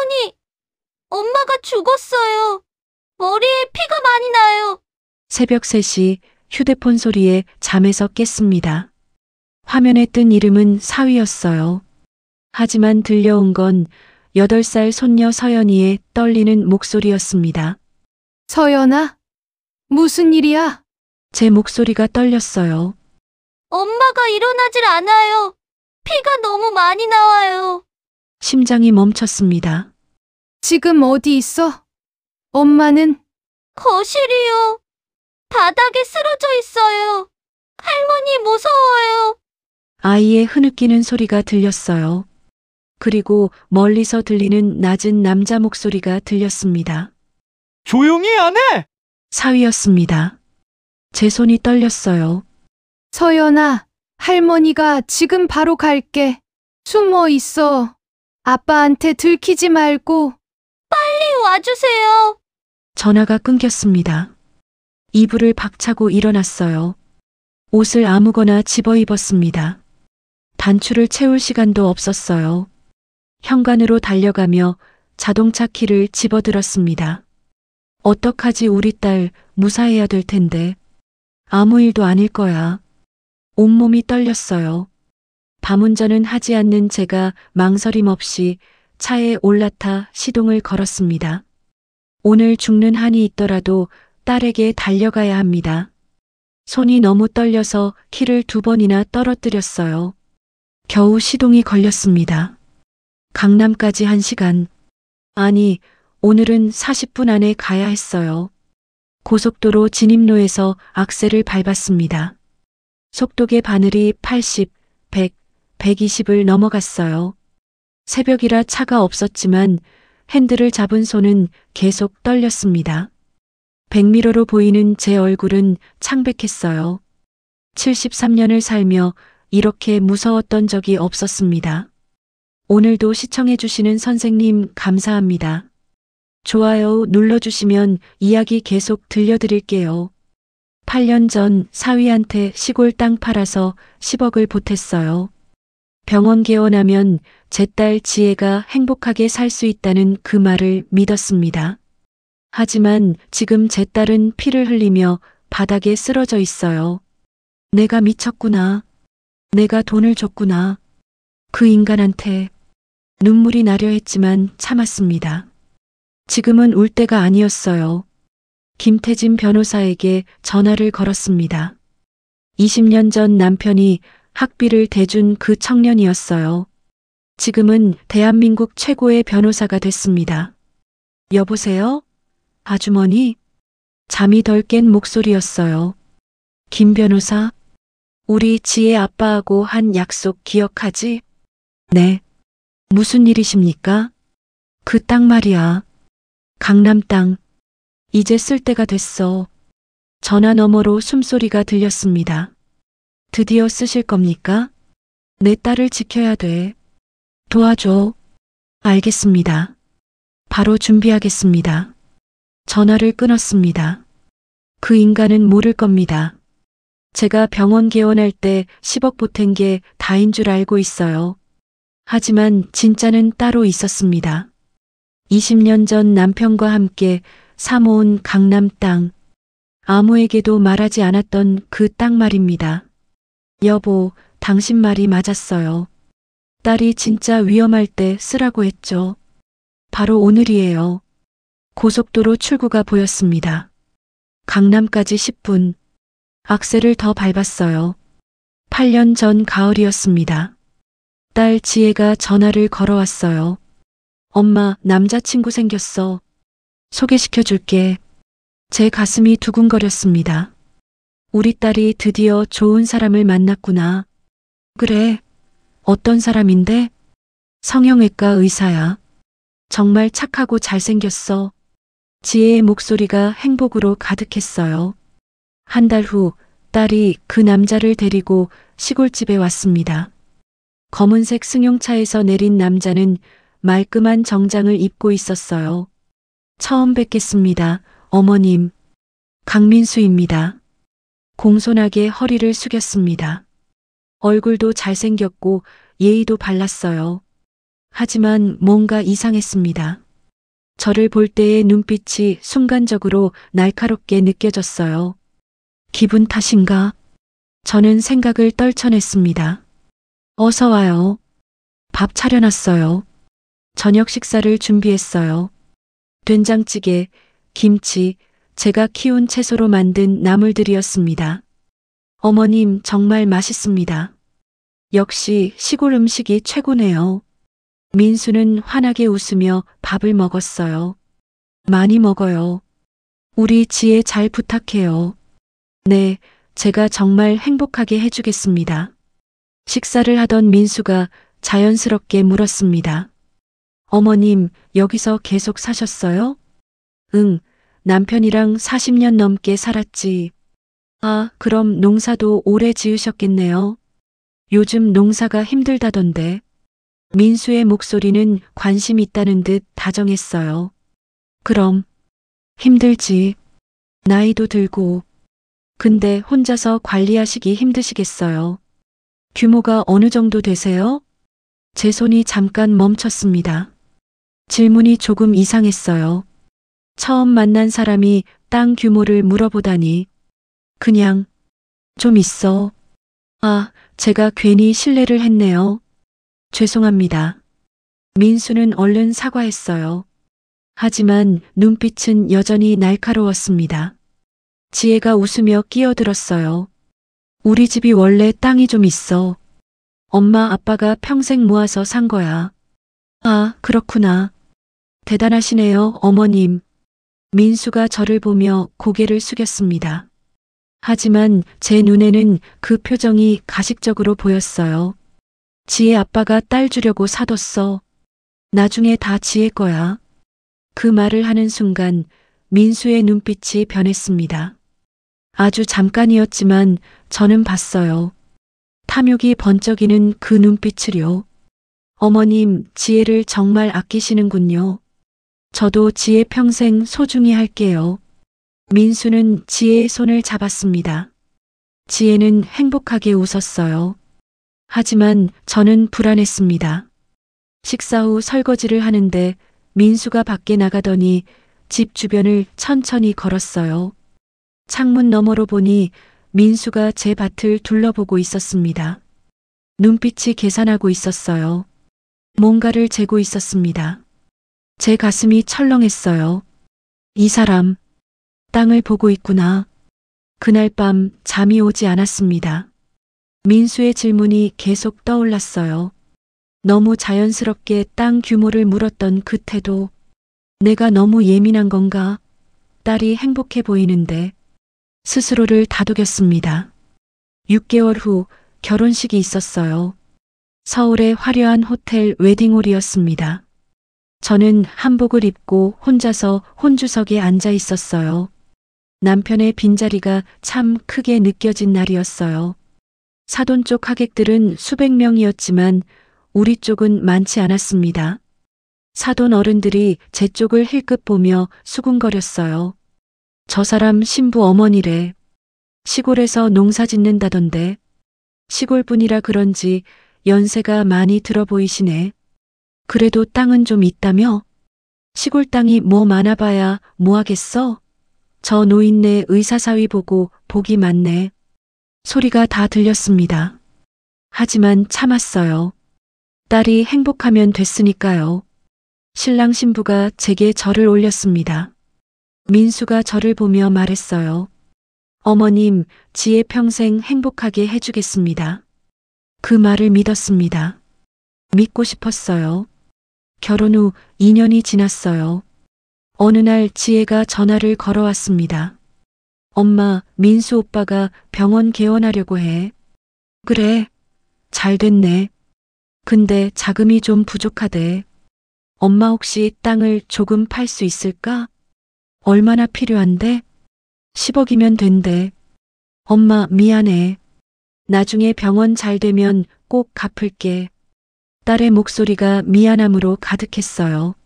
할머니, 엄마가 죽었어요. 머리에 피가 많이 나요. 새벽 3시 휴대폰 소리에 잠에서 깼습니다. 화면에 뜬 이름은 사위였어요. 하지만 들려온 건 8살 손녀 서연이의 떨리는 목소리였습니다. 서연아, 무슨 일이야? 제 목소리가 떨렸어요. 엄마가 일어나질 않아요. 피가 너무 많이 나와요. 심장이 멈췄습니다. 지금 어디 있어? 엄마는? 거실이요. 바닥에 쓰러져 있어요. 할머니 무서워요. 아이의 흐느끼는 소리가 들렸어요. 그리고 멀리서 들리는 낮은 남자 목소리가 들렸습니다. 조용히 안 해! 사위였습니다. 제 손이 떨렸어요. 서연아, 할머니가 지금 바로 갈게. 숨어 있어. 아빠한테 들키지 말고. 빨리 와주세요. 전화가 끊겼습니다. 이불을 박차고 일어났어요. 옷을 아무거나 집어 입었습니다. 단추를 채울 시간도 없었어요. 현관으로 달려가며 자동차 키를 집어들었습니다. 어떡하지, 우리 딸 무사해야 될 텐데. 아무 일도 아닐 거야. 온몸이 떨렸어요. 밤운전은 하지 않는 제가 망설임 없이 차에 올라타 시동을 걸었습니다. 오늘 죽는 한이 있더라도 딸에게 달려가야 합니다. 손이 너무 떨려서 키를 2번이나 떨어뜨렸어요. 겨우 시동이 걸렸습니다. 강남까지 1시간. 아니, 오늘은 40분 안에 가야 했어요. 고속도로 진입로에서 악셀을 밟았습니다. 속도계 바늘이 80, 100, 120을 넘어갔어요. 새벽이라 차가 없었지만 핸들을 잡은 손은 계속 떨렸습니다. 백미러로 보이는 제 얼굴은 창백했어요. 73년을 살며 이렇게 무서웠던 적이 없었습니다. 오늘도 시청해주시는 선생님 감사합니다. 좋아요 눌러주시면 이야기 계속 들려드릴게요. 8년 전 사위한테 시골 땅 팔아서 10억을 보탰어요. 병원 개원하면 제 딸 지혜가 행복하게 살 수 있다는 그 말을 믿었습니다. 하지만 지금 제 딸은 피를 흘리며 바닥에 쓰러져 있어요. 내가 미쳤구나. 내가 돈을 줬구나. 그 인간한테. 눈물이 나려 했지만 참았습니다. 지금은 울 때가 아니었어요. 김태진 변호사에게 전화를 걸었습니다. 20년 전 남편이 학비를 대준 그 청년이었어요. 지금은 대한민국 최고의 변호사가 됐습니다. 여보세요? 아주머니? 잠이 덜 깬 목소리였어요. 김 변호사? 우리 지혜 아빠하고 한 약속 기억하지? 네. 무슨 일이십니까? 그 땅 말이야. 강남 땅. 이제 쓸 때가 됐어. 전화 너머로 숨소리가 들렸습니다. 드디어 쓰실 겁니까? 내 딸을 지켜야 돼. 도와줘. 알겠습니다. 바로 준비하겠습니다. 전화를 끊었습니다. 그 인간은 모를 겁니다. 제가 병원 개원할 때 10억 보탠 게 다인 줄 알고 있어요. 하지만 진짜는 따로 있었습니다. 20년 전 남편과 함께 사모은 강남 땅. 아무에게도 말하지 않았던 그 땅 말입니다. 여보, 당신 말이 맞았어요. 딸이 진짜 위험할 때 쓰라고 했죠. 바로 오늘이에요. 고속도로 출구가 보였습니다. 강남까지 10분. 악셀을 더 밟았어요. 8년 전 가을이었습니다. 딸 지혜가 전화를 걸어왔어요. 엄마, 남자친구 생겼어. 소개시켜줄게. 제 가슴이 두근거렸습니다. 우리 딸이 드디어 좋은 사람을 만났구나. 그래. 어떤 사람인데? 성형외과 의사야. 정말 착하고 잘생겼어. 지혜의 목소리가 행복으로 가득했어요. 한 달 후 딸이 그 남자를 데리고 시골집에 왔습니다. 검은색 승용차에서 내린 남자는 말끔한 정장을 입고 있었어요. 처음 뵙겠습니다, 어머님. 강민수입니다. 공손하게 허리를 숙였습니다. 얼굴도 잘생겼고 예의도 발랐어요. 하지만 뭔가 이상했습니다. 저를 볼 때의 눈빛이 순간적으로 날카롭게 느껴졌어요. 기분 탓인가? 저는 생각을 떨쳐냈습니다. 어서 와요. 밥 차려놨어요. 저녁 식사를 준비했어요. 된장찌개, 김치, 제가 키운 채소로 만든 나물들이었습니다. 어머님, 정말 맛있습니다. 역시 시골 음식이 최고네요. 민수는 환하게 웃으며 밥을 먹었어요. 많이 먹어요. 우리 지혜 잘 부탁해요. 네, 제가 정말 행복하게 해주겠습니다. 식사를 하던 민수가 자연스럽게 물었습니다. 어머님, 여기서 계속 사셨어요? 응, 남편이랑 40년 넘게 살았지. 아, 그럼 농사도 오래 지으셨겠네요. 요즘 농사가 힘들다던데. 민수의 목소리는 관심 있다는 듯 다정했어요. 그럼, 힘들지. 나이도 들고. 근데 혼자서 관리하시기 힘드시겠어요. 규모가 어느 정도 되세요? 제 손이 잠깐 멈췄습니다. 질문이 조금 이상했어요. 처음 만난 사람이 땅 규모를 물어보다니. 그냥, 좀 있어. 아, 제가 괜히 실례를 했네요. 죄송합니다. 민수는 얼른 사과했어요. 하지만 눈빛은 여전히 날카로웠습니다. 지혜가 웃으며 끼어들었어요. 우리 집이 원래 땅이 좀 있어. 엄마 아빠가 평생 모아서 산 거야. 아, 그렇구나. 대단하시네요, 어머님. 민수가 저를 보며 고개를 숙였습니다. 하지만 제 눈에는 그 표정이 가식적으로 보였어요. 지혜 아빠가 딸 주려고 사뒀어. 나중에 다 지혜 거야. 그 말을 하는 순간 민수의 눈빛이 변했습니다. 아주 잠깐이었지만 저는 봤어요. 탐욕이 번쩍이는 그 눈빛을요. 어머님, 지혜를 정말 아끼시는군요. 저도 지혜 평생 소중히 할게요. 민수는 지혜의 손을 잡았습니다. 지혜는 행복하게 웃었어요. 하지만 저는 불안했습니다. 식사 후 설거지를 하는데 민수가 밖에 나가더니 집 주변을 천천히 걸었어요. 창문 너머로 보니 민수가 제 밭을 둘러보고 있었습니다. 눈빛이 계산하고 있었어요. 뭔가를 재고 있었습니다. 제 가슴이 철렁했어요. 이 사람, 땅을 보고 있구나. 그날 밤 잠이 오지 않았습니다. 민수의 질문이 계속 떠올랐어요. 너무 자연스럽게 땅 규모를 물었던 그 태도. 내가 너무 예민한 건가? 딸이 행복해 보이는데. 스스로를 다독였습니다. 6개월 후 결혼식이 있었어요. 서울의 화려한 호텔 웨딩홀이었습니다. 저는 한복을 입고 혼자서 혼주석에 앉아 있었어요. 남편의 빈자리가 참 크게 느껴진 날이었어요. 사돈 쪽 하객들은 수백 명이었지만 우리 쪽은 많지 않았습니다. 사돈 어른들이 제 쪽을 힐끗 보며 수군거렸어요. 저 사람 신부 어머니래. 시골에서 농사 짓는다던데. 시골분이라 그런지 연세가 많이 들어 보이시네. 그래도 땅은 좀 있다며? 시골 땅이 뭐 많아봐야 뭐 하겠어? 저 노인네 의사사위 보고 복이 많네. 소리가 다 들렸습니다. 하지만 참았어요. 딸이 행복하면 됐으니까요. 신랑 신부가 제게 절을 올렸습니다. 민수가 저를 보며 말했어요. 어머님, 지혜 평생 행복하게 해주겠습니다. 그 말을 믿었습니다. 믿고 싶었어요. 결혼 후 2년이 지났어요. 어느 날 지혜가 전화를 걸어왔습니다. 엄마, 민수 오빠가 병원 개원하려고 해. 그래, 잘 됐네. 근데 자금이 좀 부족하대. 엄마 혹시 땅을 조금 팔 수 있을까? 얼마나 필요한데? 10억이면 된대. 엄마 미안해. 나중에 병원 잘 되면 꼭 갚을게. 딸의 목소리가 미안함으로 가득했어요.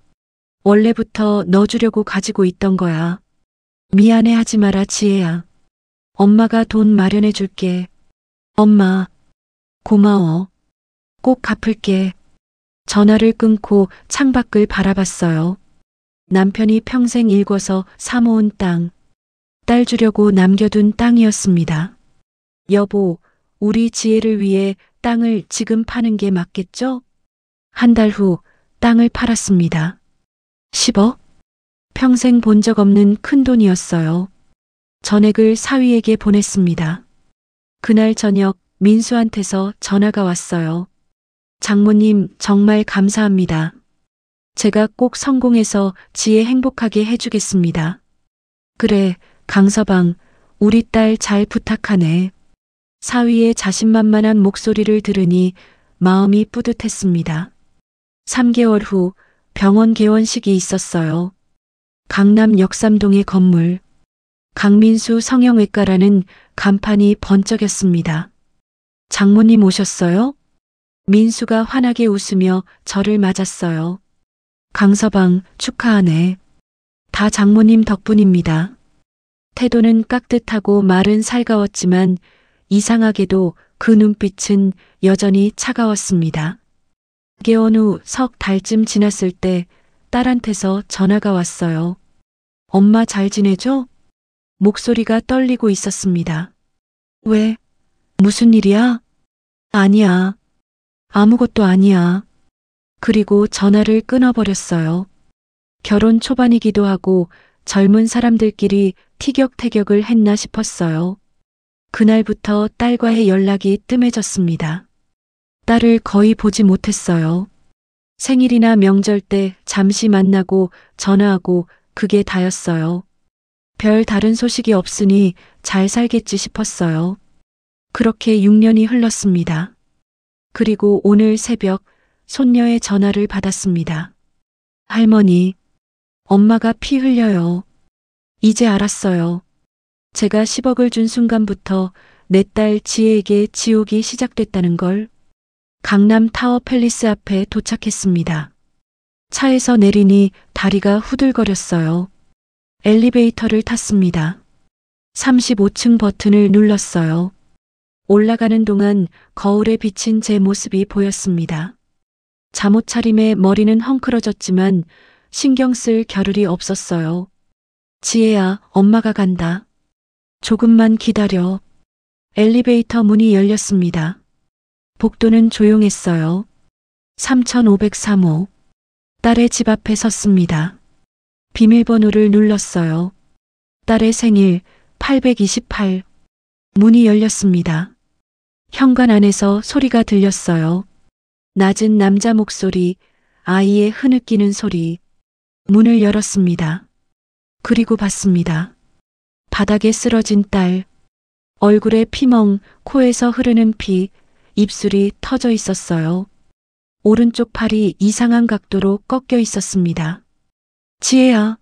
원래부터 너 주려고 가지고 있던 거야. 미안해 하지 마라 지혜야. 엄마가 돈 마련해 줄게. 엄마, 고마워. 꼭 갚을게. 전화를 끊고 창밖을 바라봤어요. 남편이 평생 일궈서 사모은 땅, 딸 주려고 남겨둔 땅이었습니다. 여보, 우리 지혜를 위해 땅을 지금 파는 게 맞겠죠? 한 달 후 땅을 팔았습니다. 10억? 평생 본 적 없는 큰 돈이었어요. 전액을 사위에게 보냈습니다. 그날 저녁 민수한테서 전화가 왔어요. 장모님, 정말 감사합니다. 제가 꼭 성공해서 지혜 행복하게 해주겠습니다. 그래, 강서방, 우리 딸 잘 부탁하네. 사위의 자신만만한 목소리를 들으니 마음이 뿌듯했습니다. 3개월 후 병원 개원식이 있었어요. 강남 역삼동의 건물. 강민수 성형외과라는 간판이 번쩍였습니다. 장모님 오셨어요? 민수가 환하게 웃으며 저를 맞았어요. 강서방, 축하하네. 다 장모님 덕분입니다. 태도는 깍듯하고 말은 살가웠지만 이상하게도 그 눈빛은 여전히 차가웠습니다. 개원 후 석 달쯤 지났을 때 딸한테서 전화가 왔어요. 엄마 잘 지내죠? 목소리가 떨리고 있었습니다. 왜? 무슨 일이야? 아니야. 아무것도 아니야. 그리고 전화를 끊어버렸어요. 결혼 초반이기도 하고 젊은 사람들끼리 티격태격을 했나 싶었어요. 그날부터 딸과의 연락이 뜸해졌습니다. 딸을 거의 보지 못했어요. 생일이나 명절 때 잠시 만나고 전화하고 그게 다였어요. 별 다른 소식이 없으니 잘 살겠지 싶었어요. 그렇게 6년이 흘렀습니다. 그리고 오늘 새벽 손녀의 전화를 받았습니다. 할머니, 엄마가 피 흘려요. 이제 알았어요. 제가 10억을 준 순간부터 내 딸 지혜에게 지옥이 시작됐다는 걸. 강남 타워 팰리스 앞에 도착했습니다. 차에서 내리니 다리가 후들거렸어요. 엘리베이터를 탔습니다. 35층 버튼을 눌렀어요. 올라가는 동안 거울에 비친 제 모습이 보였습니다. 잠옷 차림에 머리는 헝클어졌지만 신경 쓸 겨를이 없었어요. 지혜야, 엄마가 간다. 조금만 기다려. 엘리베이터 문이 열렸습니다. 복도는 조용했어요. 3503호. 딸의 집 앞에 섰습니다. 비밀번호를 눌렀어요. 딸의 생일 828. 문이 열렸습니다. 현관 안에서 소리가 들렸어요. 낮은 남자 목소리, 아이의 흐느끼는 소리. 문을 열었습니다. 그리고 봤습니다. 바닥에 쓰러진 딸. 얼굴에 피멍, 코에서 흐르는 피, 입술이 터져 있었어요. 오른쪽 팔이 이상한 각도로 꺾여 있었습니다. 지혜야.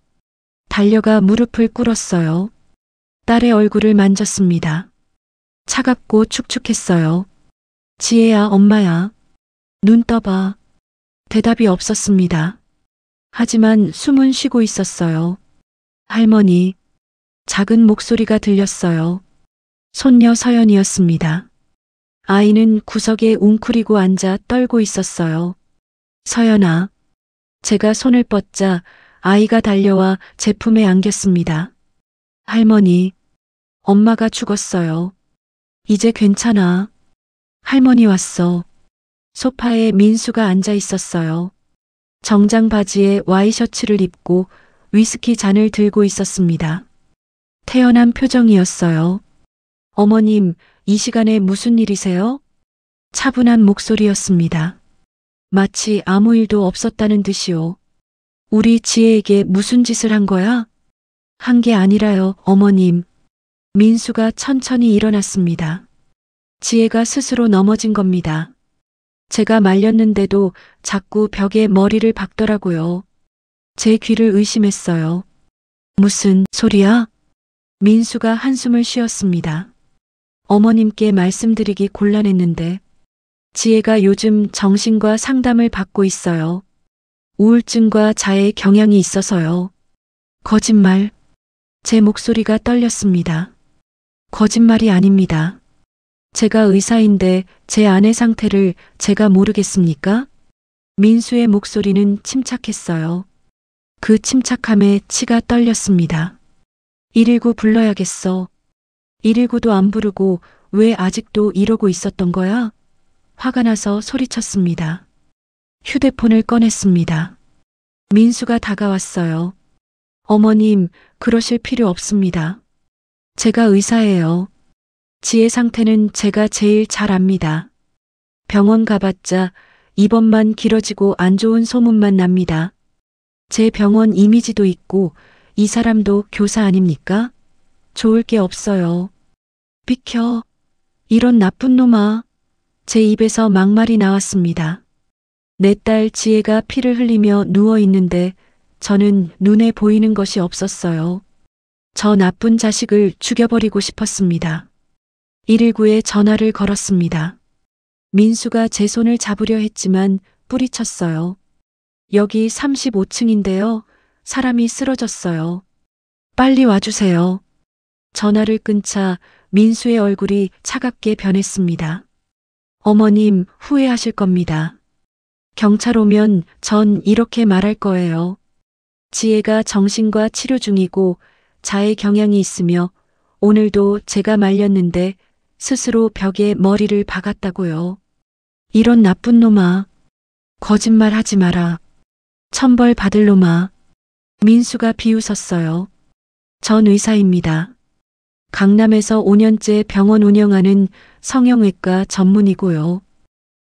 달려가 무릎을 꿇었어요. 딸의 얼굴을 만졌습니다. 차갑고 축축했어요. 지혜야, 엄마야. 눈 떠봐. 대답이 없었습니다. 하지만 숨은 쉬고 있었어요. 할머니. 작은 목소리가 들렸어요. 손녀 서연이었습니다. 아이는 구석에 웅크리고 앉아 떨고 있었어요. 서연아. 제가 손을 뻗자 아이가 달려와 제 품에 안겼습니다. 할머니. 엄마가 죽었어요. 이제 괜찮아. 할머니 왔어. 소파에 민수가 앉아 있었어요. 정장 바지에 와이셔츠를 입고 위스키 잔을 들고 있었습니다. 태연한 표정이었어요. 어머님, 이 시간에 무슨 일이세요? 차분한 목소리였습니다. 마치 아무 일도 없었다는 듯이요. 우리 지혜에게 무슨 짓을 한 거야? 한 게 아니라요, 어머님. 민수가 천천히 일어났습니다. 지혜가 스스로 넘어진 겁니다. 제가 말렸는데도 자꾸 벽에 머리를 박더라고요. 제 귀를 의심했어요. 무슨 소리야? 민수가 한숨을 쉬었습니다. 어머님께 말씀드리기 곤란했는데 지혜가 요즘 정신과 상담을 받고 있어요. 우울증과 자해 경향이 있어서요. 거짓말. 제 목소리가 떨렸습니다. 거짓말이 아닙니다. 제가 의사인데 제 아내 상태를 제가 모르겠습니까? 민수의 목소리는 침착했어요. 그 침착함에 치가 떨렸습니다. 119 불러야겠어. 119도 안 부르고 왜 아직도 이러고 있었던 거야? 화가 나서 소리쳤습니다. 휴대폰을 꺼냈습니다. 민수가 다가왔어요. 어머님, 그러실 필요 없습니다. 제가 의사예요. 지혜 상태는 제가 제일 잘 압니다. 병원 가봤자 입원만 길어지고 안 좋은 소문만 납니다. 제 병원 이미지도 있고 이 사람도 교사 아닙니까? 좋을 게 없어요. 비켜. 이런 나쁜 놈아. 제 입에서 막말이 나왔습니다. 내 딸 지혜가 피를 흘리며 누워 있는데 저는 눈에 보이는 것이 없었어요. 저 나쁜 자식을 죽여버리고 싶었습니다. 119에 전화를 걸었습니다. 민수가 제 손을 잡으려 했지만 뿌리쳤어요. 여기 35층인데요. 사람이 쓰러졌어요. 빨리 와주세요. 전화를 끊자 민수의 얼굴이 차갑게 변했습니다. 어머님, 후회하실 겁니다. 경찰 오면 전 이렇게 말할 거예요. 지혜가 정신과 치료 중이고 자해 경향이 있으며 오늘도 제가 말렸는데 스스로 벽에 머리를 박았다고요. 이런 나쁜 놈아. 거짓말 하지 마라. 천벌 받을 놈아. 민수가 비웃었어요. 전 의사입니다. 강남에서 5년째 병원 운영하는 성형외과 전문이고요.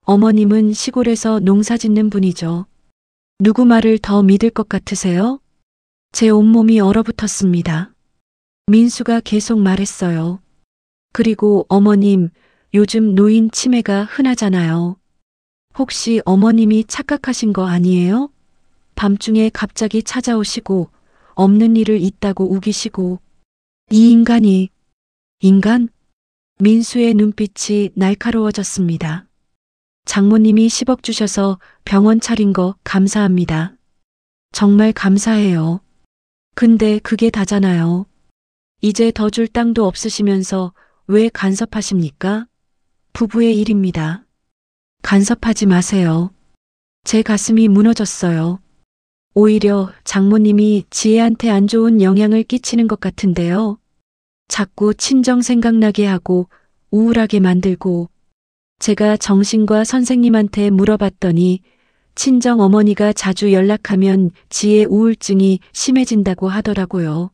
어머님은 시골에서 농사 짓는 분이죠. 누구 말을 더 믿을 것 같으세요? 제 온몸이 얼어붙었습니다. 민수가 계속 말했어요. 그리고 어머님, 요즘 노인 치매가 흔하잖아요. 혹시 어머님이 착각하신 거 아니에요? 밤중에 갑자기 찾아오시고 없는 일을 있다고 우기시고. 이 인간이. 인간? 민수의 눈빛이 날카로워졌습니다. 장모님이 10억 주셔서 병원 차린 거 감사합니다. 정말 감사해요. 근데 그게 다잖아요. 이제 더 줄 땅도 없으시면서 왜 간섭하십니까? 부부의 일입니다. 간섭하지 마세요. 제 가슴이 무너졌어요. 오히려 장모님이 지혜한테 안 좋은 영향을 끼치는 것 같은데요. 자꾸 친정 생각나게 하고 우울하게 만들고. 제가 정신과 선생님한테 물어봤더니 친정 어머니가 자주 연락하면 지혜 우울증이 심해진다고 하더라고요.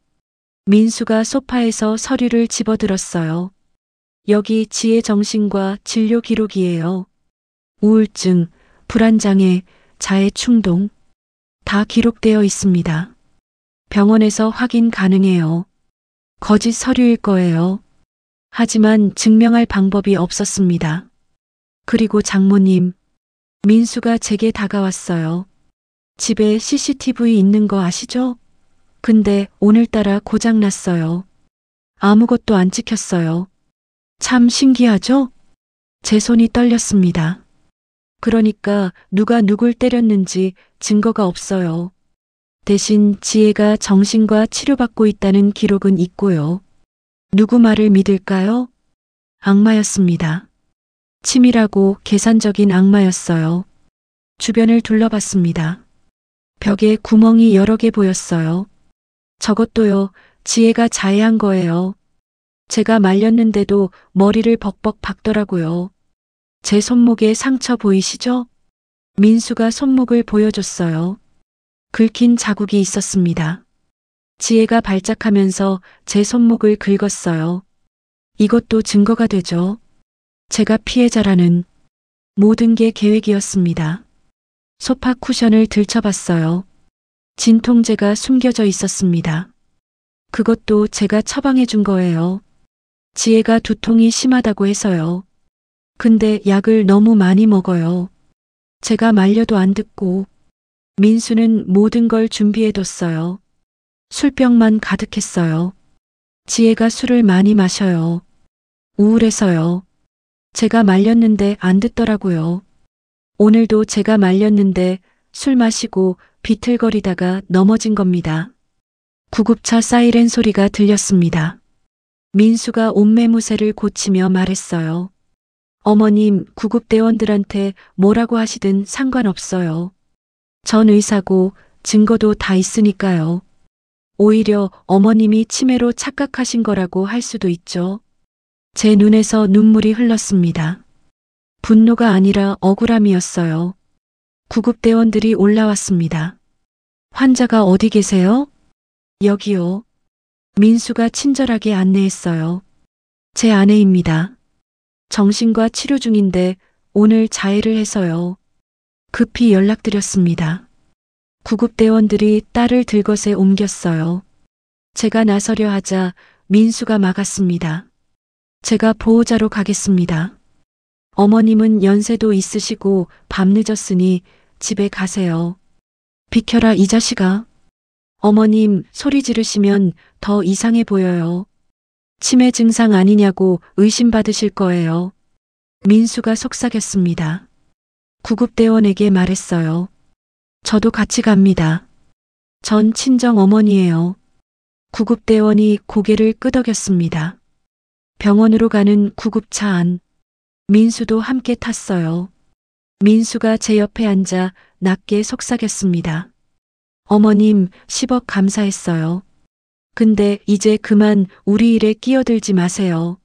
민수가 소파에서 서류를 집어들었어요. 여기 지혜 정신과 진료 기록이에요. 우울증, 불안장애, 자해 충동. 다 기록되어 있습니다. 병원에서 확인 가능해요. 거짓 서류일 거예요. 하지만 증명할 방법이 없었습니다. 그리고 장모님, 민수가 제게 다가왔어요. 집에 CCTV 있는 거 아시죠? 근데 오늘따라 고장났어요. 아무것도 안 찍혔어요. 참 신기하죠? 제 손이 떨렸습니다. 그러니까 누가 누굴 때렸는지 증거가 없어요. 대신 지혜가 정신과 치료받고 있다는 기록은 있고요. 누구 말을 믿을까요? 악마였습니다. 치밀하고 계산적인 악마였어요. 주변을 둘러봤습니다. 벽에 구멍이 여러 개 보였어요. 저것도요, 지혜가 자해한 거예요. 제가 말렸는데도 머리를 벅벅 박더라고요. 제 손목에 상처 보이시죠? 민수가 손목을 보여줬어요. 긁힌 자국이 있었습니다. 지혜가 발작하면서 제 손목을 긁었어요. 이것도 증거가 되죠. 제가 피해자라는. 모든 게 계획이었습니다. 소파 쿠션을 들춰봤어요. 진통제가 숨겨져 있었습니다. 그것도 제가 처방해 준 거예요. 지혜가 두통이 심하다고 해서요. 근데 약을 너무 많이 먹어요. 제가 말려도 안 듣고. 민수는 모든 걸 준비해뒀어요. 술병만 가득했어요. 지혜가 술을 많이 마셔요. 우울해서요. 제가 말렸는데 안 듣더라고요. 오늘도 제가 말렸는데 술 마시고 비틀거리다가 넘어진 겁니다. 구급차 사이렌 소리가 들렸습니다. 민수가 옷매무새를 고치며 말했어요. 어머님, 구급대원들한테 뭐라고 하시든 상관없어요. 전 의사고 증거도 다 있으니까요. 오히려 어머님이 치매로 착각하신 거라고 할 수도 있죠. 제 눈에서 눈물이 흘렀습니다. 분노가 아니라 억울함이었어요. 구급대원들이 올라왔습니다. 환자가 어디 계세요? 여기요. 민수가 친절하게 안내했어요. 제 아내입니다. 정신과 치료 중인데 오늘 자해를 해서요. 급히 연락드렸습니다. 구급대원들이 딸을 들것에 옮겼어요. 제가 나서려 하자 민수가 막았습니다. 제가 보호자로 가겠습니다. 어머님은 연세도 있으시고 밤늦었으니 집에 가세요. 비켜라 이 자식아. 어머님 소리 지르시면 더 이상해 보여요. 치매 증상 아니냐고 의심받으실 거예요. 민수가 속삭였습니다. 구급대원에게 말했어요. 저도 같이 갑니다. 전 친정 어머니예요. 구급대원이 고개를 끄덕였습니다. 병원으로 가는 구급차 안. 민수도 함께 탔어요. 민수가 제 옆에 앉아 낮게 속삭였습니다. 어머님 10억 감사했어요. 근데 이제 그만 우리 일에 끼어들지 마세요.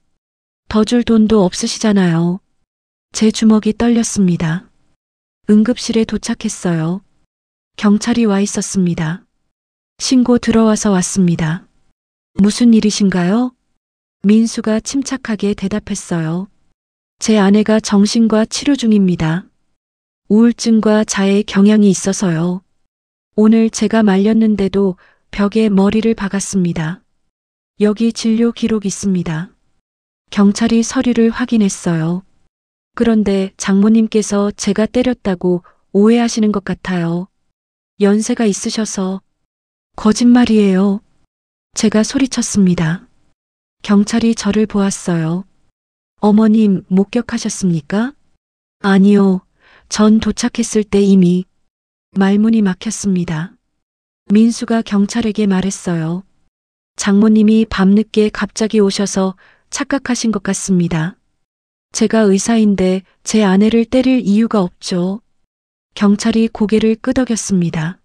더 줄 돈도 없으시잖아요. 제 주먹이 떨렸습니다. 응급실에 도착했어요. 경찰이 와 있었습니다. 신고 들어와서 왔습니다. 무슨 일이신가요? 민수가 침착하게 대답했어요. 제 아내가 정신과 치료 중입니다. 우울증과 자해 경향이 있어서요. 오늘 제가 말렸는데도 벽에 머리를 박았습니다. 여기 진료 기록 있습니다. 경찰이 서류를 확인했어요. 그런데 장모님께서 제가 때렸다고 오해하시는 것 같아요. 연세가 있으셔서. 거짓말이에요. 제가 소리쳤습니다. 경찰이 저를 보았어요. 어머님 목격하셨습니까? 아니요. 전 도착했을 때 이미 말문이 막혔습니다. 민수가 경찰에게 말했어요. 장모님이 밤늦게 갑자기 오셔서 착각하신 것 같습니다. 제가 의사인데 제 아내를 때릴 이유가 없죠. 경찰이 고개를 끄덕였습니다.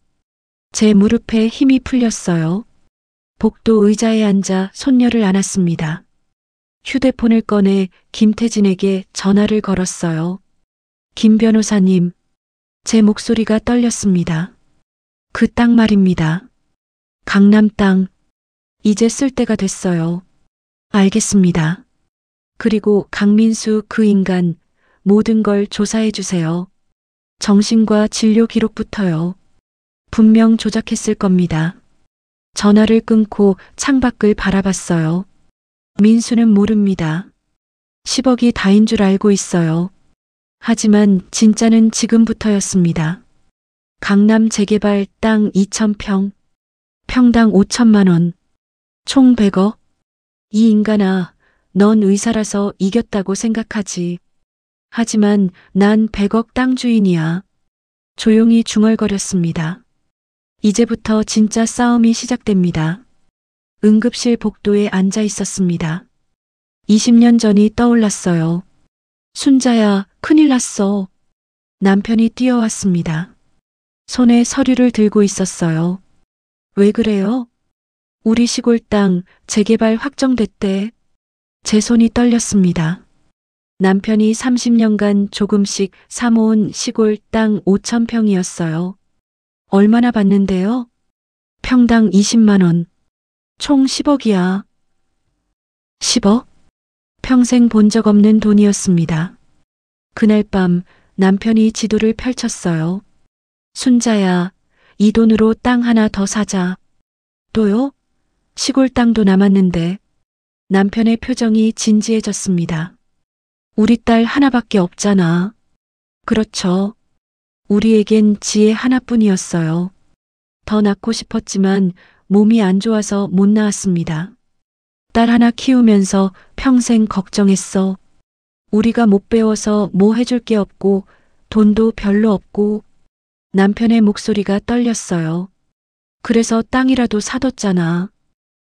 제 무릎에 힘이 풀렸어요. 복도 의자에 앉아 손녀를 안았습니다. 휴대폰을 꺼내 김태진에게 전화를 걸었어요. 김 변호사님, 제 목소리가 떨렸습니다. 그 땅 말입니다. 강남 땅, 이제 쓸 때가 됐어요. 알겠습니다. 그리고 강민수 그 인간, 모든 걸 조사해 주세요. 정신과 진료 기록부터요. 분명 조작했을 겁니다. 전화를 끊고 창밖을 바라봤어요. 민수는 모릅니다. 10억이 다인 줄 알고 있어요. 하지만 진짜는 지금부터였습니다. 강남 재개발 땅 2,000평, 평당 5천만 원, 총 100억. 이 인간아, 넌 의사라서 이겼다고 생각하지. 하지만 난 100억 땅 주인이야. 조용히 중얼거렸습니다. 이제부터 진짜 싸움이 시작됩니다. 응급실 복도에 앉아 있었습니다. 20년 전이 떠올랐어요. 순자야, 큰일 났어. 남편이 뛰어왔습니다. 손에 서류를 들고 있었어요. 왜 그래요? 우리 시골 땅 재개발 확정됐대. 제 손이 떨렸습니다. 남편이 30년간 조금씩 사모은 시골 땅 5,000평이었어요. 얼마나 받는데요? 평당 20만 원. 총 10억이야. 10억? 평생 본 적 없는 돈이었습니다. 그날 밤 남편이 지도를 펼쳤어요. 순자야, 이 돈으로 땅 하나 더 사자. 또요? 시골 땅도 남았는데. 남편의 표정이 진지해졌습니다. 우리 딸 하나밖에 없잖아. 그렇죠. 우리에겐 지혜 하나뿐이었어요. 더 낳고 싶었지만 몸이 안 좋아서 못 낳았습니다. 딸 하나 키우면서 평생 걱정했어. 우리가 못 배워서 뭐 해줄 게 없고 돈도 별로 없고. 남편의 목소리가 떨렸어요. 그래서 땅이라도 사뒀잖아.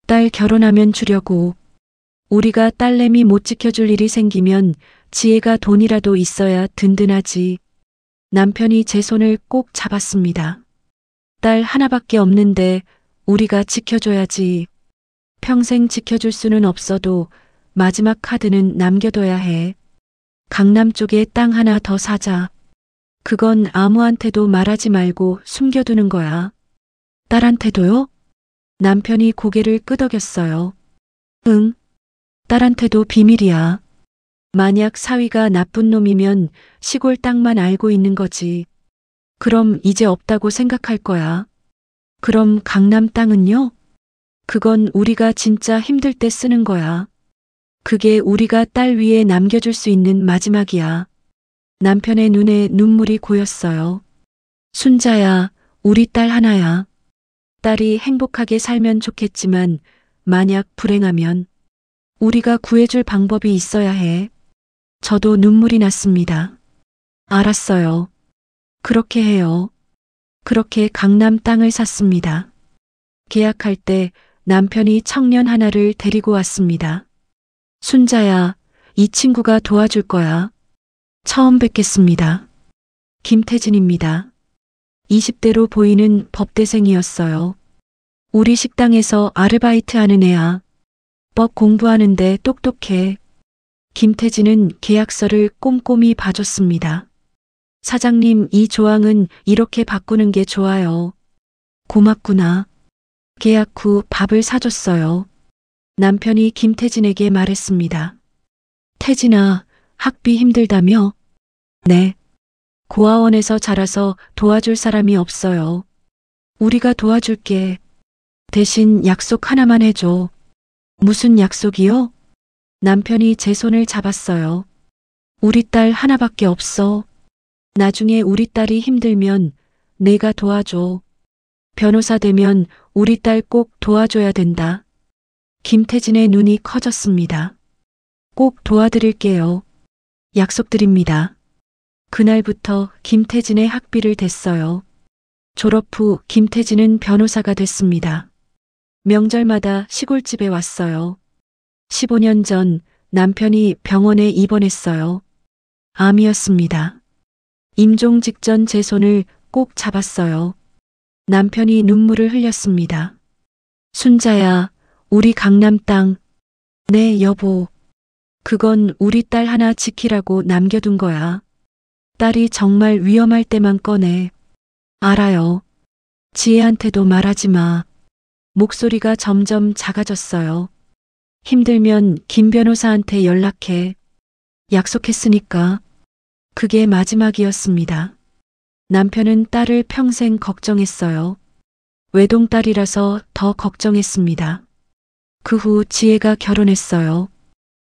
딸 결혼하면 주려고. 우리가 딸내미 못 지켜줄 일이 생기면 지혜가 돈이라도 있어야 든든하지. 남편이 제 손을 꼭 잡았습니다. 딸 하나밖에 없는데 우리가 지켜줘야지. 평생 지켜줄 수는 없어도 마지막 카드는 남겨둬야 해. 강남 쪽에 땅 하나 더 사자. 그건 아무한테도 말하지 말고 숨겨두는 거야. 딸한테도요? 남편이 고개를 끄덕였어요. 응. 딸한테도 비밀이야. 만약 사위가 나쁜 놈이면 시골 땅만 알고 있는 거지. 그럼 이제 없다고 생각할 거야. 그럼 강남 땅은요? 그건 우리가 진짜 힘들 때 쓰는 거야. 그게 우리가 딸 위에 남겨줄 수 있는 마지막이야. 남편의 눈에 눈물이 고였어요. 순자야, 우리 딸 하나야. 딸이 행복하게 살면 좋겠지만 만약 불행하면 우리가 구해줄 방법이 있어야 해. 저도 눈물이 났습니다. 알았어요. 그렇게 해요. 그렇게 강남 땅을 샀습니다. 계약할 때 남편이 청년 하나를 데리고 왔습니다. 순자야, 이 친구가 도와줄 거야. 처음 뵙겠습니다. 김태진입니다. 20대로 보이는 법대생이었어요. 우리 식당에서 아르바이트 하는 애야. 법 공부하는데 똑똑해. 김태진은 계약서를 꼼꼼히 봐줬습니다. 사장님, 이 조항은 이렇게 바꾸는 게 좋아요. 고맙구나. 계약 후 밥을 사줬어요. 남편이 김태진에게 말했습니다. 태진아, 학비 힘들다며? 네. 고아원에서 자라서 도와줄 사람이 없어요. 우리가 도와줄게. 대신 약속 하나만 해줘. 무슨 약속이요? 남편이 제 손을 잡았어요. 우리 딸 하나밖에 없어. 나중에 우리 딸이 힘들면 내가 도와줘. 변호사 되면 우리 딸 꼭 도와줘야 된다. 김태진의 눈이 커졌습니다. 꼭 도와드릴게요. 약속드립니다. 그날부터 김태진의 학비를 댔어요. 졸업 후 김태진은 변호사가 됐습니다. 명절마다 시골집에 왔어요. 15년 전 남편이 병원에 입원했어요. 암이었습니다. 임종 직전 제 손을 꼭 잡았어요. 남편이 눈물을 흘렸습니다. 순자야, 우리 강남 땅. 네, 여보. 그건 우리 딸 하나 지키라고 남겨둔 거야. 딸이 정말 위험할 때만 꺼내. 알아요. 지혜한테도 말하지 마. 목소리가 점점 작아졌어요. 힘들면 김 변호사한테 연락해. 약속했으니까. 그게 마지막이었습니다. 남편은 딸을 평생 걱정했어요. 외동딸이라서 더 걱정했습니다. 그 후 지혜가 결혼했어요.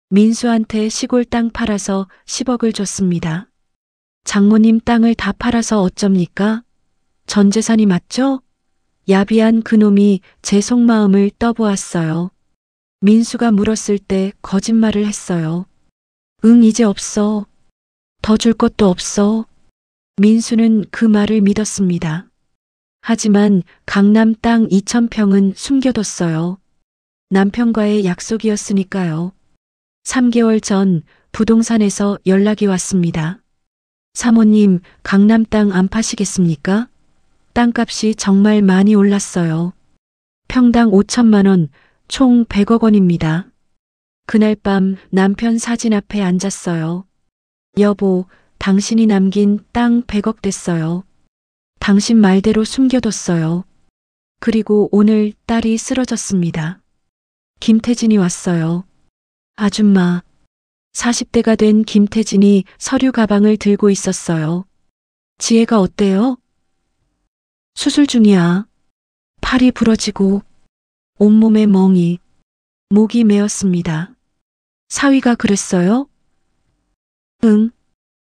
민수한테 시골 땅 팔아서 10억을 줬습니다. 장모님 땅을 다 팔아서 어쩝니까? 전 재산이 맞죠? 야비한 그놈이 제 속마음을 떠보았어요. 민수가 물었을 때 거짓말을 했어요. 응, 이제 없어. 더 줄 것도 없어. 민수는 그 말을 믿었습니다. 하지만 강남 땅 2,000평은 숨겨뒀어요. 남편과의 약속이었으니까요. 3개월 전 부동산에서 연락이 왔습니다. 사모님, 강남 땅 안 파시겠습니까? 땅값이 정말 많이 올랐어요. 평당 5천만 원, 총 100억 원입니다. 그날 밤 남편 사진 앞에 앉았어요. 여보, 당신이 남긴 땅 100억 됐어요. 당신 말대로 숨겨뒀어요. 그리고 오늘 딸이 쓰러졌습니다. 김태진이 왔어요. 아줌마. 40대가 된 김태진이 서류 가방을 들고 있었어요. 지혜가 어때요? 수술 중이야. 팔이 부러지고 온몸에 멍이, 목이 메었습니다. 사위가 그랬어요? 응.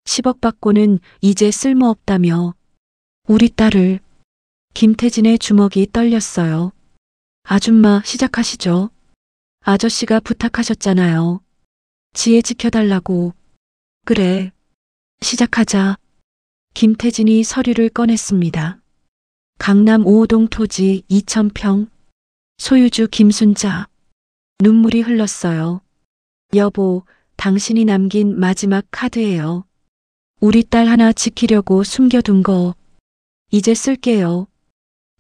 10억 받고는 이제 쓸모없다며. 우리 딸을. 김태진의 주먹이 떨렸어요. 아줌마, 시작하시죠. 아저씨가 부탁하셨잖아요. 지혜 지켜달라고. 그래. 시작하자. 김태진이 서류를 꺼냈습니다. 강남 5호동 토지 2,000평. 소유주 김순자. 눈물이 흘렀어요. 여보, 당신이 남긴 마지막 카드예요. 우리 딸 하나 지키려고 숨겨둔 거. 이제 쓸게요.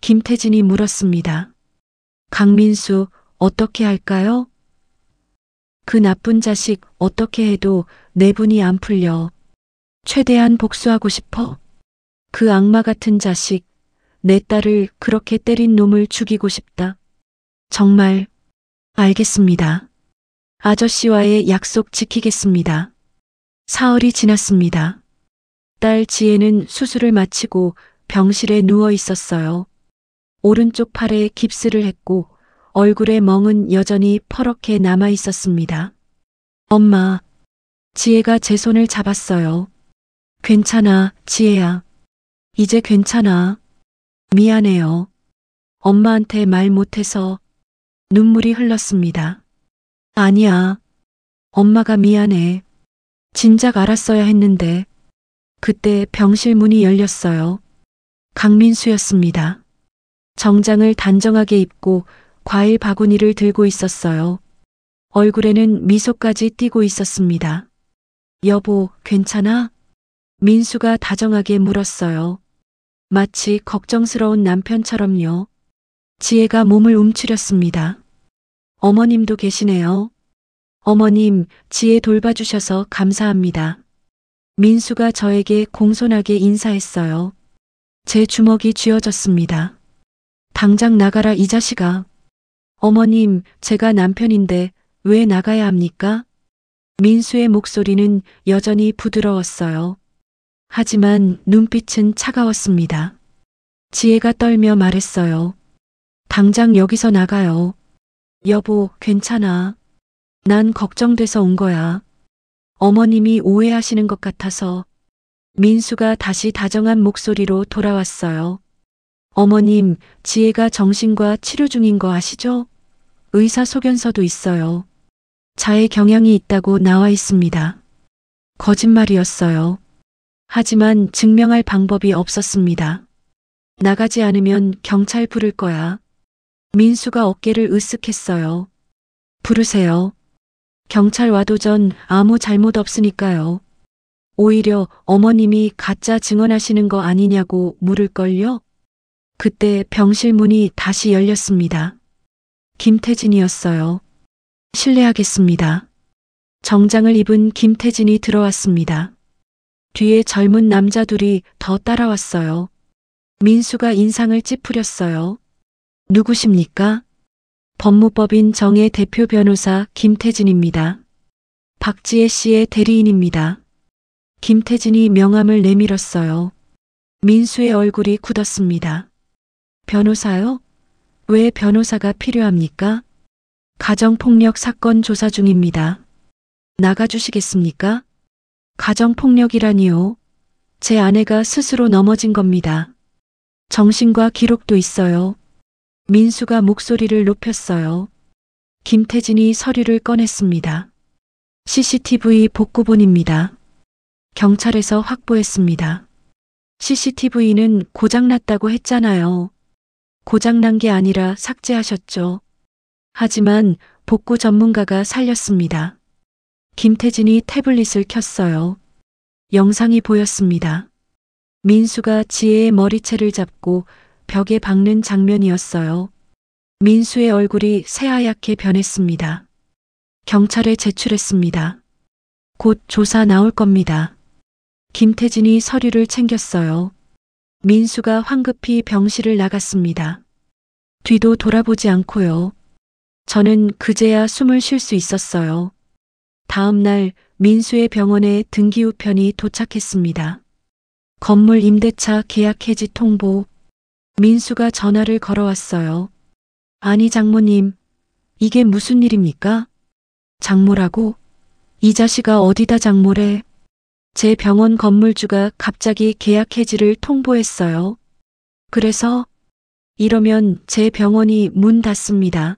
김태진이 물었습니다. 강민수, 어떻게 할까요? 그 나쁜 자식 어떻게 해도 내분이 안 풀려. 최대한 복수하고 싶어. 그 악마 같은 자식, 내 딸을 그렇게 때린 놈을 죽이고 싶다. 정말, 알겠습니다. 아저씨와의 약속 지키겠습니다. 사흘이 지났습니다. 딸 지혜는 수술을 마치고 병실에 누워 있었어요. 오른쪽 팔에 깁스를 했고 얼굴의 멍은 여전히 퍼렇게 남아 있었습니다. 엄마, 지혜가 제 손을 잡았어요. 괜찮아, 지혜야. 이제 괜찮아. 미안해요. 엄마한테 말 못해서 눈물이 흘렀습니다. 아니야. 엄마가 미안해. 진작 알았어야 했는데. 그때 병실 문이 열렸어요. 강민수였습니다. 정장을 단정하게 입고 과일 바구니를 들고 있었어요. 얼굴에는 미소까지 띄고 있었습니다. 여보, 괜찮아? 민수가 다정하게 물었어요. 마치 걱정스러운 남편처럼요. 지혜가 몸을 움츠렸습니다. 어머님도 계시네요. 어머님, 지혜 돌봐주셔서 감사합니다. 민수가 저에게 공손하게 인사했어요. 제 주먹이 쥐어졌습니다. 당장 나가라, 이 자식아. 어머님, 제가 남편인데 왜 나가야 합니까? 민수의 목소리는 여전히 부드러웠어요. 하지만 눈빛은 차가웠습니다. 지혜가 떨며 말했어요. 당장 여기서 나가요. 여보, 괜찮아. 난 걱정돼서 온 거야. 어머님이 오해하시는 것 같아서. 민수가 다시 다정한 목소리로 돌아왔어요. 어머님, 지혜가 정신과 치료 중인 거 아시죠? 의사 소견서도 있어요. 자해 경향이 있다고 나와 있습니다. 거짓말이었어요. 하지만 증명할 방법이 없었습니다. 나가지 않으면 경찰 부를 거야. 민수가 어깨를 으쓱했어요. 부르세요. 경찰 와도 전 아무 잘못 없으니까요. 오히려 어머님이 가짜 증언하시는 거 아니냐고 물을걸요? 그때 병실 문이 다시 열렸습니다. 김태진이었어요. 실례하겠습니다. 정장을 입은 김태진이 들어왔습니다. 뒤에 젊은 남자 둘이 더 따라왔어요. 민수가 인상을 찌푸렸어요. 누구십니까? 법무법인 정의 대표 변호사 김태진입니다. 박지혜 씨의 대리인입니다. 김태진이 명함을 내밀었어요. 민수의 얼굴이 굳었습니다. 변호사요? 왜 변호사가 필요합니까? 가정폭력 사건 조사 중입니다. 나가주시겠습니까? 가정폭력이라니요. 제 아내가 스스로 넘어진 겁니다. 정신과 기록도 있어요. 민수가 목소리를 높였어요. 김태진이 서류를 꺼냈습니다. CCTV 복구본입니다. 경찰에서 확보했습니다. CCTV는 고장났다고 했잖아요. 고장난 게 아니라 삭제하셨죠. 하지만 복구 전문가가 살렸습니다. 김태진이 태블릿을 켰어요. 영상이 보였습니다. 민수가 지혜의 머리채를 잡고 벽에 박는 장면이었어요. 민수의 얼굴이 새하얗게 변했습니다. 경찰에 제출했습니다. 곧 조사 나올 겁니다. 김태진이 서류를 챙겼어요. 민수가 황급히 병실을 나갔습니다. 뒤도 돌아보지 않고요. 저는 그제야 숨을 쉴 수 있었어요. 다음 날 민수의 병원에 등기우편이 도착했습니다. 건물 임대차 계약 해지 통보. 민수가 전화를 걸어왔어요. 아니 장모님, 이게 무슨 일입니까? 장모라고? 이 자식아 어디다 장모래? 제 병원 건물주가 갑자기 계약 해지를 통보했어요. 그래서 이러면 제 병원이 문 닫습니다.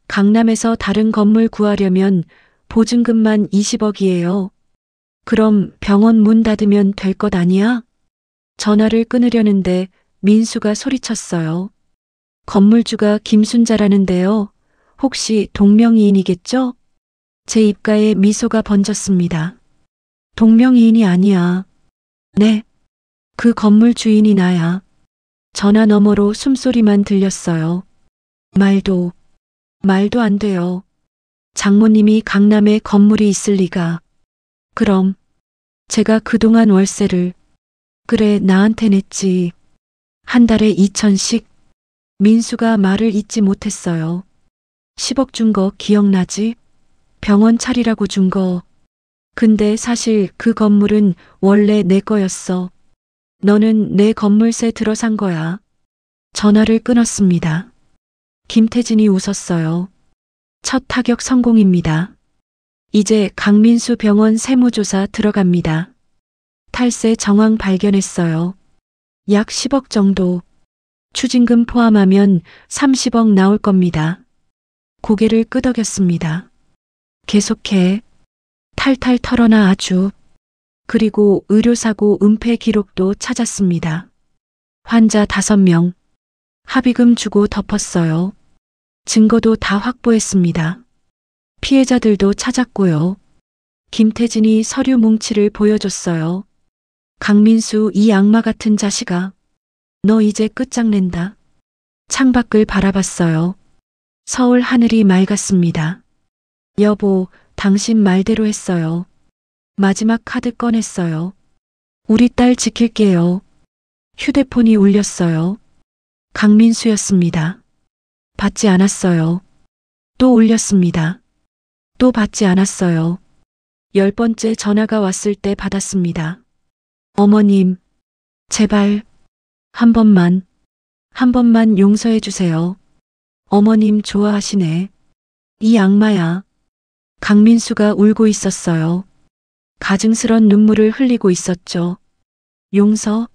강남에서 다른 건물 구하려면 보증금만 20억이에요. 그럼 병원 문 닫으면 될 것 아니야? 전화를 끊으려는데 민수가 소리쳤어요. 건물주가 김순자라는데요. 혹시 동명이인이겠죠? 제 입가에 미소가 번졌습니다. 동명이인이 아니야. 네. 그 건물 주인이 나야. 전화 너머로 숨소리만 들렸어요. 말도 안 돼요. 장모님이 강남에 건물이 있을 리가. 그럼 제가 그동안 월세를 그래 나한테 냈지. 한 달에 2천씩. 민수가 말을 잇지 못했어요. 10억 준 거 기억나지? 병원 차리라고 준 거. 근데 사실 그 건물은 원래 내 거였어. 너는 내 건물세 들어 산 거야. 전화를 끊었습니다. 김태진이 웃었어요. 첫 타격 성공입니다. 이제 강민수 병원 세무조사 들어갑니다. 탈세 정황 발견했어요. 약 10억 정도. 추징금 포함하면 30억 나올 겁니다. 고개를 끄덕였습니다. 계속해. 탈탈 털어놔 아주. 그리고 의료사고 은폐 기록도 찾았습니다. 환자 5명. 합의금 주고 덮었어요. 증거도 다 확보했습니다. 피해자들도 찾았고요. 김태진이 서류 뭉치를 보여줬어요. 강민수 이 악마 같은 자식아. 너 이제 끝장낸다. 창밖을 바라봤어요. 서울 하늘이 맑았습니다. 여보, 당신 말대로 했어요. 마지막 카드 꺼냈어요. 우리 딸 지킬게요. 휴대폰이 울렸어요. 강민수였습니다. 받지 않았어요. 또 울렸습니다. 또 받지 않았어요. 10번째 전화가 왔을 때 받았습니다. 어머님, 제발 한 번만 용서해 주세요. 어머님 좋아하시네. 이 악마야. 강민수가 울고 있었어요. 가증스런 눈물을 흘리고 있었죠. 용서?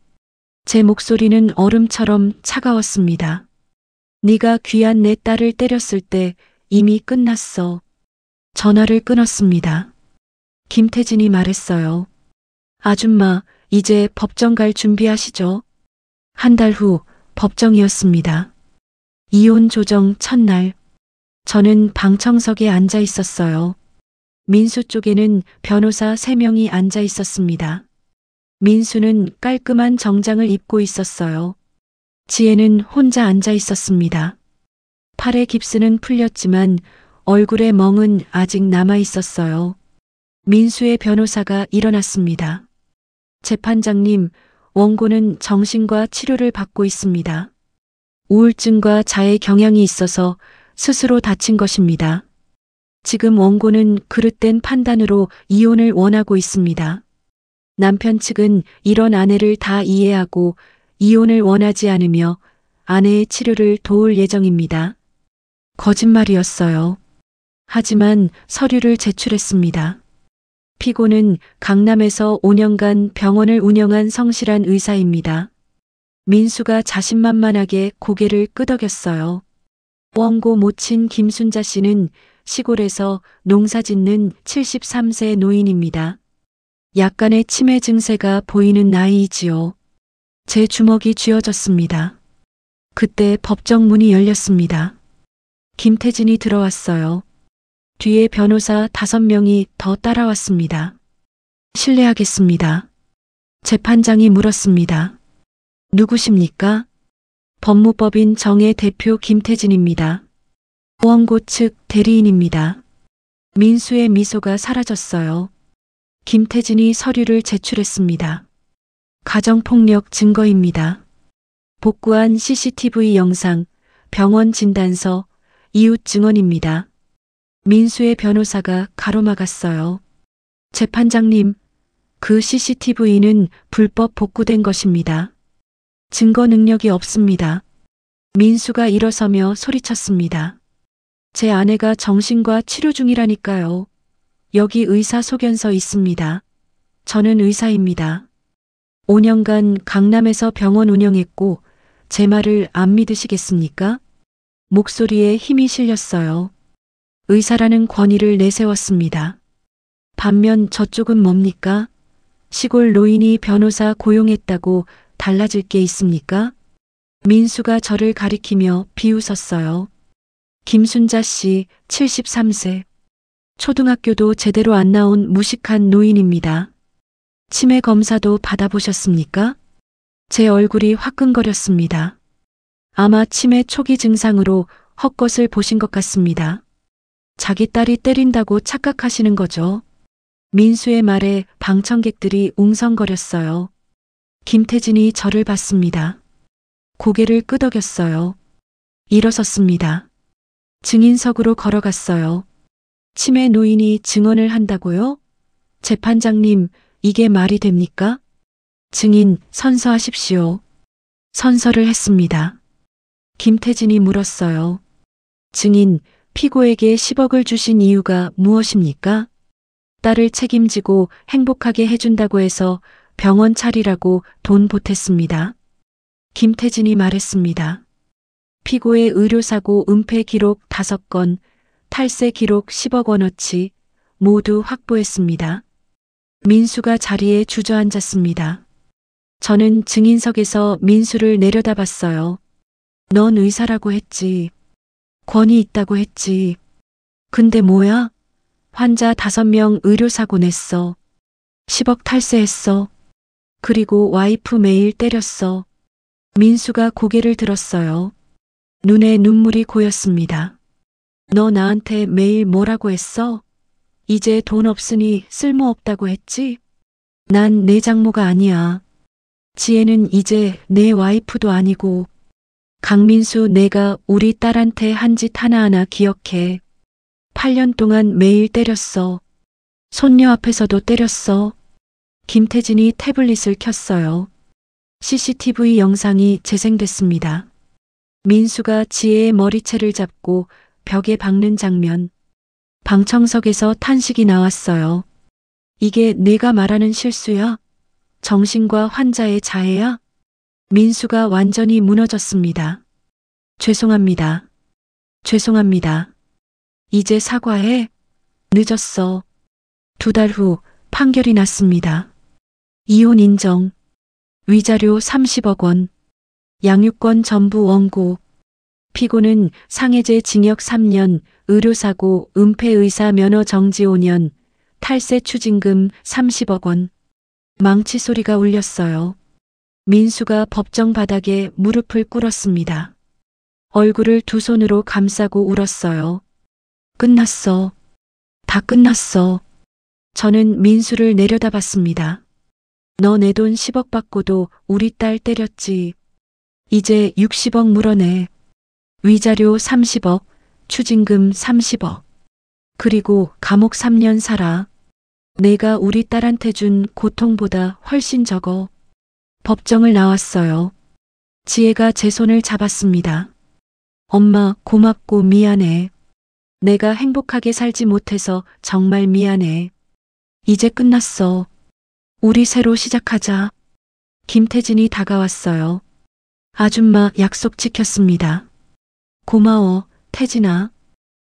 제 목소리는 얼음처럼 차가웠습니다. 네가 귀한 내 딸을 때렸을 때 이미 끝났어. 전화를 끊었습니다. 김태진이 말했어요. 아줌마, 이제 법정 갈 준비하시죠. 한 달 후 법정이었습니다. 이혼 조정 첫날. 저는 방청석에 앉아 있었어요. 민수 쪽에는 변호사 3명이 앉아 있었습니다. 민수는 깔끔한 정장을 입고 있었어요. 지혜는 혼자 앉아 있었습니다. 팔의 깁스는 풀렸지만 얼굴의 멍은 아직 남아 있었어요. 민수의 변호사가 일어났습니다. 재판장님, 원고는 정신과 치료를 받고 있습니다. 우울증과 자해 경향이 있어서 스스로 다친 것입니다. 지금 원고는 그릇된 판단으로 이혼을 원하고 있습니다. 남편 측은 이런 아내를 다 이해하고 이혼을 원하지 않으며 아내의 치료를 도울 예정입니다. 거짓말이었어요. 하지만 서류를 제출했습니다. 피고는 강남에서 5년간 병원을 운영한 성실한 의사입니다. 민수가 자신만만하게 고개를 끄덕였어요. 원고 모친 김순자 씨는 시골에서 농사 짓는 73세 노인입니다. 약간의 치매 증세가 보이는 나이이지요. 제 주먹이 쥐어졌습니다. 그때 법정 문이 열렸습니다. 김태진이 들어왔어요. 뒤에 변호사 5명이 더 따라왔습니다. 실례하겠습니다. 재판장이 물었습니다. 누구십니까? 법무법인 정의 대표 김태진입니다. 원고 측 대리인입니다. 민수의 미소가 사라졌어요. 김태진이 서류를 제출했습니다. 가정폭력 증거입니다. 복구한 CCTV 영상, 병원 진단서, 이웃 증언입니다. 민수의 변호사가 가로막았어요. 재판장님, 그 CCTV는 불법 복구된 것입니다. 증거 능력이 없습니다. 민수가 일어서며 소리쳤습니다. 제 아내가 정신과 치료 중이라니까요. 여기 의사 소견서 있습니다. 저는 의사입니다. 5년간 강남에서 병원 운영했고 제 말을 안 믿으시겠습니까? 목소리에 힘이 실렸어요. 의사라는 권위를 내세웠습니다. 반면 저쪽은 뭡니까? 시골 노인이 변호사 고용했다고 달라질 게 있습니까? 민수가 저를 가리키며 비웃었어요. 김순자 씨 73세. 초등학교도 제대로 안 나온 무식한 노인입니다. 치매 검사도 받아보셨습니까? 제 얼굴이 화끈거렸습니다. 아마 치매 초기 증상으로 헛것을 보신 것 같습니다. 자기 딸이 때린다고 착각하시는 거죠. 민수의 말에 방청객들이 웅성거렸어요. 김태진이 저를 봤습니다. 고개를 끄덕였어요. 일어섰습니다. 증인석으로 걸어갔어요. 치매 노인이 증언을 한다고요? 재판장님, 이게 말이 됩니까? 증인, 선서하십시오. 선서를 했습니다. 김태진이 물었어요. 증인, 피고에게 10억을 주신 이유가 무엇입니까? 딸을 책임지고 행복하게 해준다고 해서 병원 차리라고 돈 보탰습니다. 김태진이 말했습니다. 피고의 의료사고 은폐 기록 5건, 탈세 기록 10억 원어치 모두 확보했습니다. 민수가 자리에 주저앉았습니다. 저는 증인석에서 민수를 내려다봤어요. 넌 의사라고 했지. 권위 있다고 했지. 근데 뭐야? 환자 5명 의료사고 냈어. 10억 탈세했어. 그리고 와이프 매일 때렸어. 민수가 고개를 들었어요. 눈에 눈물이 고였습니다. 너 나한테 매일 뭐라고 했어? 이제 돈 없으니 쓸모없다고 했지? 난 내 장모가 아니야. 지혜는 이제 내 와이프도 아니고. 강민수, 내가 우리 딸한테 한 짓 하나하나 기억해. 8년 동안 매일 때렸어. 손녀 앞에서도 때렸어. 김태진이 태블릿을 켰어요. CCTV 영상이 재생됐습니다. 민수가 지혜의 머리채를 잡고 벽에 박는 장면. 방청석에서 탄식이 나왔어요. 이게 내가 말하는 실수야? 정신과 환자의 자해야? 민수가 완전히 무너졌습니다. 죄송합니다. 죄송합니다. 이제 사과해. 늦었어. 2달 후 판결이 났습니다. 이혼 인정. 위자료 30억 원. 양육권 전부 원고. 피고는 상해제 징역 3년, 의료사고 은폐의사 면허 정지 5년, 탈세 추징금 30억 원. 망치 소리가 울렸어요. 민수가 법정 바닥에 무릎을 꿇었습니다. 얼굴을 2 손으로 감싸고 울었어요. 끝났어. 다 끝났어. 저는 민수를 내려다봤습니다. 너 내 돈 10억 받고도 우리 딸 때렸지. 이제 60억 물어내. 위자료 30억, 추징금 30억. 그리고 감옥 3년 살아. 내가 우리 딸한테 준 고통보다 훨씬 적어. 법정을 나왔어요. 지혜가 제 손을 잡았습니다. 엄마, 고맙고 미안해. 내가 행복하게 살지 못해서 정말 미안해. 이제 끝났어. 우리 새로 시작하자. 김태진이 다가왔어요. 아줌마 약속 지켰습니다. 고마워, 태진아.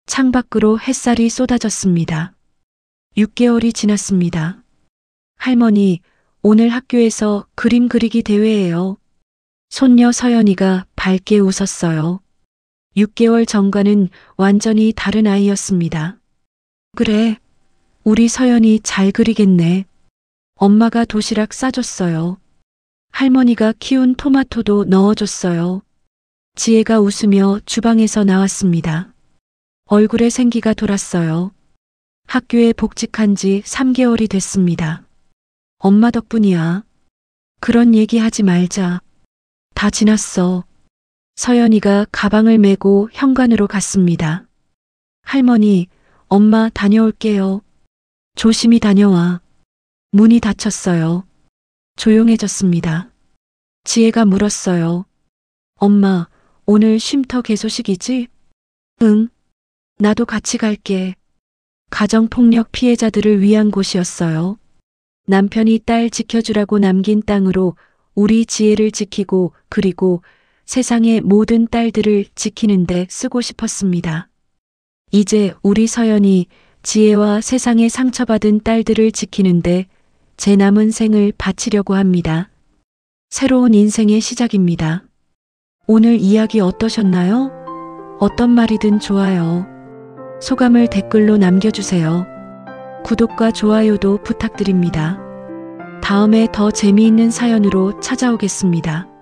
창밖으로 햇살이 쏟아졌습니다. 6개월이 지났습니다. 할머니, 오늘 학교에서 그림 그리기 대회예요. 손녀 서연이가 밝게 웃었어요. 6개월 전과는 완전히 다른 아이였습니다. 그래, 우리 서연이 잘 그리겠네. 엄마가 도시락 싸줬어요. 할머니가 키운 토마토도 넣어줬어요. 지혜가 웃으며 주방에서 나왔습니다. 얼굴에 생기가 돌았어요. 학교에 복직한 지 3개월이 됐습니다. 엄마 덕분이야. 그런 얘기 하지 말자. 다 지났어. 서연이가 가방을 메고 현관으로 갔습니다. 할머니, 엄마 다녀올게요. 조심히 다녀와. 문이 닫혔어요. 조용해졌습니다. 지혜가 물었어요. 엄마, 오늘 쉼터 개소식이지? 응. 나도 같이 갈게. 가정폭력 피해자들을 위한 곳이었어요. 남편이 딸 지켜주라고 남긴 땅으로 우리 지혜를 지키고 그리고 세상의 모든 딸들을 지키는데 쓰고 싶었습니다. 이제 우리 서연이 지혜와 세상에 상처받은 딸들을 지키는데 제 남은 생을 바치려고 합니다. 새로운 인생의 시작입니다. 오늘 이야기 어떠셨나요? 어떤 말이든 좋아요. 소감을 댓글로 남겨주세요. 구독과 좋아요도 부탁드립니다. 다음에 더 재미있는 사연으로 찾아오겠습니다.